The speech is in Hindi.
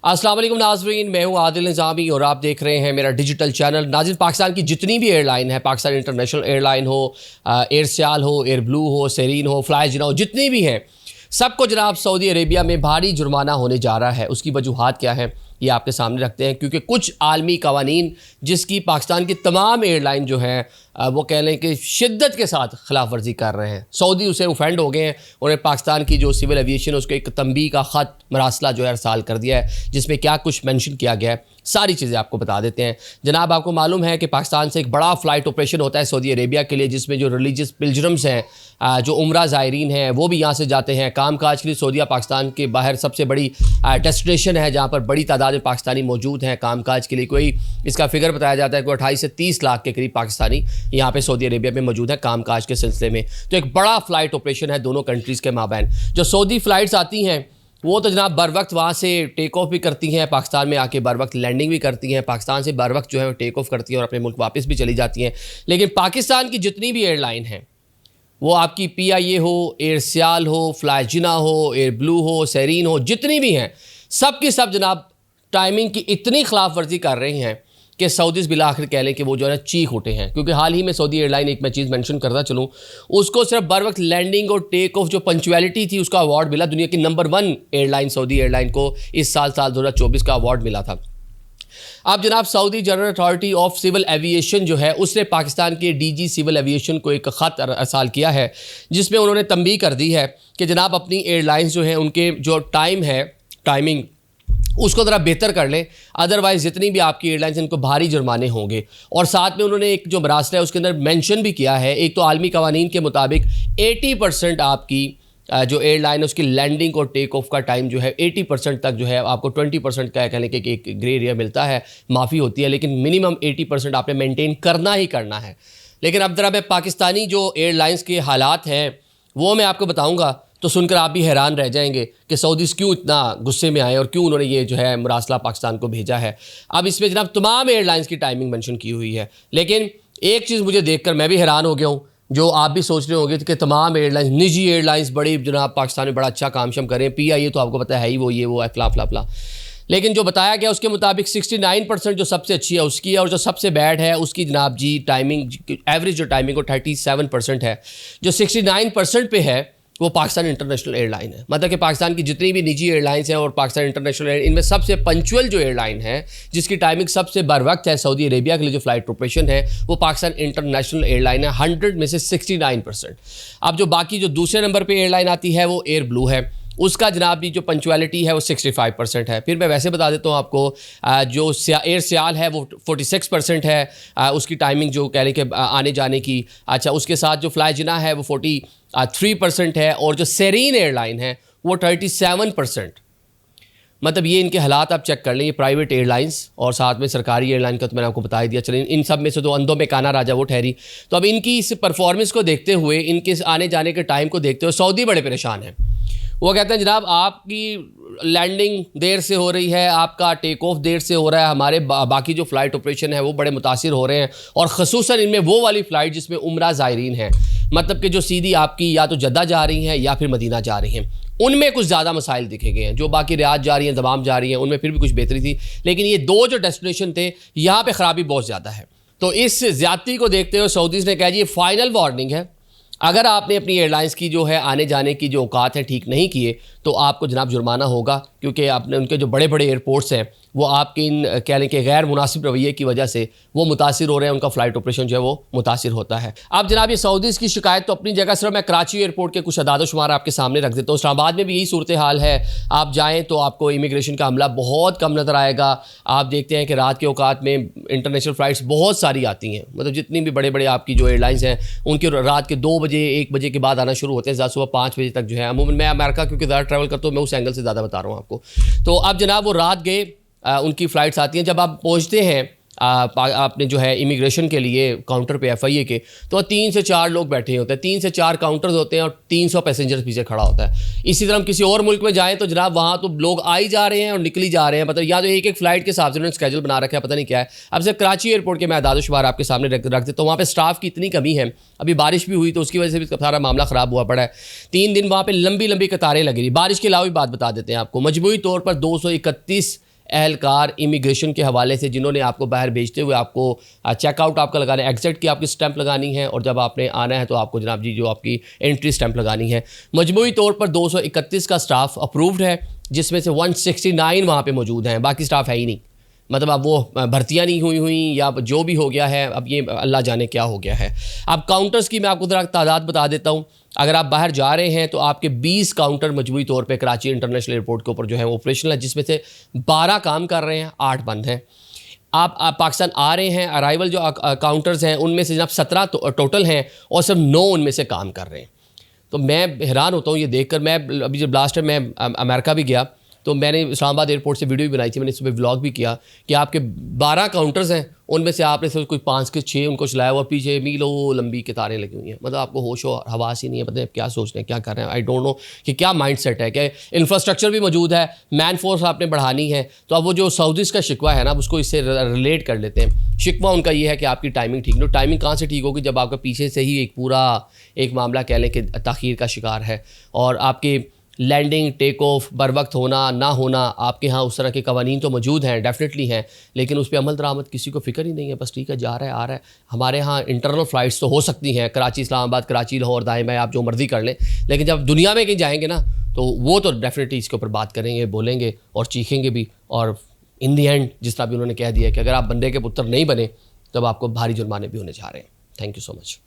अस्सलाम वालेकुम नाज़रीन, मैं हूं आदिल निज़ामी और आप देख रहे हैं मेरा डिजिटल चैनल। नाज़रीन, पाकिस्तान की जितनी भी एयरलाइन है, पाकिस्तान इंटरनेशनल एयरलाइन हो, एयरसियाल हो, एयर ब्लू हो, सेरीन हो, फ्लाईजिना हो, जितनी भी हैं, सबको जनाब सऊदी अरेबिया में भारी जुर्माना होने जा रहा है। उसकी वजूहात क्या है ये आपके सामने रखते हैं, क्योंकि कुछ आलमी कवानीन जिसकी पाकिस्तान की तमाम एयरलाइन जो हैं वो कह लें कि शिद्दत के साथ खिलाफ वर्जी कर रहे हैं। सऊदी उसे ऑफेंड हो गए हैं, उन्हें पाकिस्तान की जो सिविल एविएशन उसको एक तंबी का ख़त मरासला जो है अरसाल कर दिया है, जिसमें क्या कुछ मेंशन किया गया है, सारी चीज़ें आपको बता देते हैं। जनाब, आपको मालूम है कि पाकिस्तान से एक बड़ा फ़्लाइट ऑपरेशन होता है सऊदी अरेबिया के लिए, जिसमें जो रिलीजियस पिलग्रिम्स हैं, जो उम्रा ज़ायरीन हैं, वो भी यहाँ से जाते हैं काम काज के लिए। सऊदीया पाकिस्तान के बाहर सबसे बड़ी डेस्टिनेशन है जहाँ पर बड़ी तादाद में पाकिस्तानी मौजूद हैं काम काज के लिए। कोई इसका फिगर बताया जाता है कि 28 से 30 लाख के करीब पाकिस्तानी यहाँ पे सऊदी अरेबिया में मौजूद है काम काज के सिलसिले में। तो एक बड़ा फ़्लाइट ऑपरेशन है दोनों कंट्रीज़ के माबैन। जो सऊदी फ़्लाइट्स आती हैं वो तो जनाब बर वक्त वहाँ से टेक ऑफ भी करती हैं, पाकिस्तान में आके बर वक्त लैंडिंग भी करती हैं, पाकिस्तान से बर वक्त जो है टेक ऑफ करती हैं और अपने मुल्क वापस भी चली जाती हैं। लेकिन पाकिस्तान की जितनी भी एयरलाइन हैं, वो आपकी PIA हो, एयरसियाल हो, फ्लाईजिना हो, एयर ब्लू हो, सेरीन हो, जितनी भी हैं, सब की सब जनाब टाइमिंग की इतनी खिलाफ वर्जी कर रही हैं कि सऊदीज़ बिला आखिर कह लें कि वो जो है ना चीख उठे हैं। क्योंकि हाल ही में सऊदी एयरलाइन, एक मैं चीज़ मेंशन करता चलूँ, उसको सिर्फ बर वक्त लैंडिंग और टेक ऑफ जो पंक्चुअलिटी थी उसका अवार्ड मिला। दुनिया की नंबर 1 एयरलाइन सऊदी एयरलाइन को इस साल 2024 का अवार्ड मिला था। अब जनाब Saudi General Authority of Civil Aviation जो है उसने पाकिस्तान के DG सिविल एविएशन को एक ख़त अरसाल किया है, जिसमें उन्होंने तंबीह कर दी है कि जनाब अपनी एयरलाइंस जो हैं उनके जो टाइमिंग उसको ज़रा बेहतर कर लें, अदरवाइज़ जितनी भी आपकी एयरलाइंस इनको भारी जुर्माने होंगे। और साथ में उन्होंने एक जो मरासला है उसके अंदर मेंशन भी किया है, एक तो आलमी कवानीन के मुताबिक 80% आपकी जो एयरलाइन है उसकी लैंडिंग और टेक ऑफ का टाइम जो है 80% तक जो है, आपको 20% का कहने के एक ग्रे एरिया मिलता है, माफ़ी होती है, लेकिन मिनिमम 80% आपने मेंटेन करना ही करना है। लेकिन अब ज़रा मैं पाकिस्तानी जो एयरलाइंस के हालात हैं वो मैं आपको बताऊँगा तो सुनकर आप भी हैरान रह जाएंगे कि सऊदीज़ क्यों इतना गुस्से में आए और क्यों उन्होंने ये जो है मरासला पाकिस्तान को भेजा है। अब इसमें जनाब तमाम एयरलाइंस की टाइमिंग मेंशन की हुई है, लेकिन एक चीज़ मुझे देखकर मैं भी हैरान हो गया हूँ, जो आप भी सोच रहे होंगे कि तमाम एयरलाइंस, निजी एयरलाइंस बड़ी जनाब पाकिस्तान में बड़ा अच्छा काम शम करें, PIA तो आपको पता है ही वो ये वो फला। लेकिन जो बताया गया उसके मुताबिक 69% जो सबसे अच्छी है उसकी है, और जो सबसे बैड है उसकी जनाब जी टाइमिंग एवरेज जो टाइमिंग वो 37% है। जो 69% पे है वो पाकिस्तान इंटरनेशनल एयरलाइन है। मतलब कि पाकिस्तान की जितनी भी निजी एयरलाइंस हैं और पाकिस्तान इंटरनेशनल एयरलाइन, इनमें सबसे पंक्चुअल जो एयरलाइन है जिसकी टाइमिंग सबसे बर वक्त है सऊदी अरेबिया के लिए जो फ्लाइट ऑपरेशन है वो पाकिस्तान इंटरनेशनल एयरलाइन है, 100 में से 69%। अब जो बाकी जो दूसरे नंबर पर एयरलाइन आती है वो एयर ब्लू है, उसका जनाब भी जो पंक्चुअलिटी है वो 65% है। फिर मैं वैसे बता देता हूँ आपको, जो एयरसियाल है वो 46% है, उसकी टाइमिंग जो कह लें कि आने जाने की। अच्छा, उसके साथ जो फ्लाईजिना है वो 43% है, और जो सेरीन एयरलाइन है वो 37%। मतलब ये इनके हालात आप चेक कर लें, ये प्राइवेट एयरलाइंस और साथ में सरकारी एयरलाइन का तो मैंने आपको बता ही दिया। चलें, इन सब में से तो अंधों में काना राजा वो ठहरी। तो अब इनकी इस परफॉर्मेंस को देखते हुए, इनके आने जाने के टाइम को देखते हुए सऊदी बड़े परेशान हैं। वो कहते हैं जनाब आपकी लैंडिंग देर से हो रही है, आपका टेक ऑफ देर से हो रहा है, हमारे बाकी जो फ़्लाइट ऑपरेशन है वो बड़े मुतासिर हो रहे हैं, और ख़ुसूसन इनमें वो वाली फ़्लाइट जिसमें उम्रा ज़ायरीन है, मतलब कि जो सीधी आपकी या तो जद्दा जा रही हैं या फिर मदीना जा रही हैं, उनमें कुछ ज़्यादा मसाइल दिखे गए हैं। जो बाकी रियाद जा रही हैं, दमाम जा रही हैं, उनमें फिर भी कुछ बेहतरी थी, लेकिन ये दो जो डेस्टिनेशन थे यहाँ पर ख़राबी बहुत ज़्यादा है। तो इस ज़्यादती को देखते हुए सऊदीज़ ने कहा जी ये फ़ाइनल वार्निंग है, अगर आपने अपनी एयरलाइंस की जो है आने जाने की जो औकात है ठीक नहीं किए तो आपको जनाब जुर्माना होगा, क्योंकि आपने उनके जो बड़े बड़े एयरपोर्ट्स हैं वो आपके इन कह लें कि गैर मुनासिब रवैये की वजह से वो मुतासिर हो रहे हैं, उनका फ़्लाइट ऑपरेशन जो है वो मुतासिर होता है। अब जनाब ये सऊदीज़ की शिकायत तो अपनी जगह, सिर्फ मैं कराची एयरपोर्ट के कुछ अदाद शुमार आपके सामने रख देता हूँ। इस्लामाबाद में भी यही सूरत हाल है, आप जाएँ तो आपको इमिग्रेशन का अमला बहुत कम नज़र आएगा। आप देखते हैं कि रात के औकात में इंटरनेशनल फ़्लाइट्स बहुत सारी आती हैं, मतलब जितनी भी बड़े बड़े आपकी जो एयरलाइंस हैं उनके रात के 2 बजे 1 बजे के बाद आना शुरू होते हैं, ज़्यादा सुबह 5 बजे तक जो है। अमूमन मैं अमेरिका क्योंकि ज़्यादा ट्रैवल करता हूँ, मैं उस एंगल से ज़्यादा बता रहा हूँ आपको। तो अब जनाब वो रात गए, उनकी फ़्लाइट्स आती हैं, जब आप पहुँचते हैं आपने जो है इमिग्रेशन के लिए काउंटर पे FIA के, तो 3 से 4 लोग बैठे होते हैं, 3 से 4 काउंटर्स होते हैं और 300 पैसेंजर्स पीछे खड़ा होता है। इसी तरह हम किसी और मुल्क में जाएं तो जनाब वहाँ तो लोग आ ही जा रहे हैं और निकली जा रहे हैं, मतलब या तो एक एक फ़्लाइट के हिसाब से उन्होंने स्केड्यूल बना रखा है, पता नहीं क्या है। अब सिर्फ कराची एयरपोर्ट के मैं आदाद शुमार आपके सामने रख देता हूँ। वहाँ पर स्टाफ की इतनी कमी है, अभी बारिश भी हुई तो उसकी वजह से भी सारा मामला ख़राब हुआ पड़ा है। 3 दिन वहाँ पर लंबी लंबी कतारें लगी रही। बारिश के अलावा भी बात बता देते हैं आपको, मजमूई तौर पर 231 एहलकार इमिग्रेशन के हवाले से जिन्होंने आपको बाहर भेजते हुए आपको चेकआउट आपका लगाना है, एग्जिट की आपकी स्टैंप लगानी है, और जब आपने आना है तो आपको जनाब जी जो आपकी एंट्री स्टैंप लगानी है। मजमूई तौर पर 231 का स्टाफ अप्रूव्ड है, जिसमें से 169 वहाँ पे मौजूद हैं, बाकी स्टाफ है ही नहीं। मतलब अब वो भर्तियाँ नहीं हुई या जो भी हो गया है, अब ये अल्लाह जाने क्या हो गया है। अब काउंटर्स की मैं आपको ज़रा तादाद बता देता हूँ। अगर आप बाहर जा रहे हैं तो आपके 20 काउंटर मजमूई तौर पे कराची इंटरनेशनल एयरपोर्ट के ऊपर जो है वो ऑपरेशनल है, जिसमें से 12 काम कर रहे हैं, 8 बंद हैं। आप पाकिस्तान आ रहे हैं, अराइवल जो काउंटर्स हैं उनमें से जनाब 17 टोटल हैं और सिर्फ 9 उनमें से काम कर रहे हैं। तो मैं हैरान होता हूँ ये देखकर। मैं अभी जब लास्ट टाइम मैं अमेरिका भी गया तो मैंने इस्लामाबाद एयरपोर्ट से वीडियो भी बनाई थी, मैंने इस पर व्लॉग भी किया कि आपके 12 काउंटर्स हैं, उनमें से आपने सिर्फ कोई 5 के 6 उनको चलाया हुआ, पीछे मीलों लंबी कतारें लगी हुई हैं। मतलब आपको होश और हवास ही नहीं है, मतलब क्या सोच रहे हैं, क्या कर रहे हैं। आई डोंट नो कि क्या माइंड सेट है। कि इंफ्रास्ट्रक्चर भी मौजूद है, मैन फोर्स आपने बढ़ानी है, तो अब वो जो सऊदीज़ का शिकवा है ना, उसको इससे रिलेट कर लेते हैं। शिकवा उनका ये है कि आपकी टाइमिंग ठीक नहीं। टाइमिंग कहाँ से ठीक होगी जब आपका पीछे से ही एक पूरा एक मामला कह लें कि ताख़ीर का शिकार है, और आपकी लैंडिंग टेक ऑफ बर वक्त होना ना होना, आपके यहाँ उस तरह के कवानीन तो मौजूद हैं, डेफिनेटली हैं, लेकिन उस पर अमल दरामद किसी को फ़िक्र ही नहीं है। बस ठीक है, जा रहा है आ रहा है। हमारे यहाँ इंटरनल फ़्लाइट्स तो हो सकती हैं, कराची इस्लामाबाद, कराची लाहौर, दाएँ बाएँ आप जो मर्ज़ी कर लें, लेकिन जब दुनिया में कहीं जाएंगे ना तो वो तो डेफिनेटली इसके ऊपर बात करेंगे, बोलेंगे और चीखेंगे भी। और इन दी एंड जिस तरह भी उन्होंने कह दिया कि अगर आप बंदे के पुत्र नहीं बने तब आपको भारी जुर्माने भी होने जा रहे हैं। Thank you so much.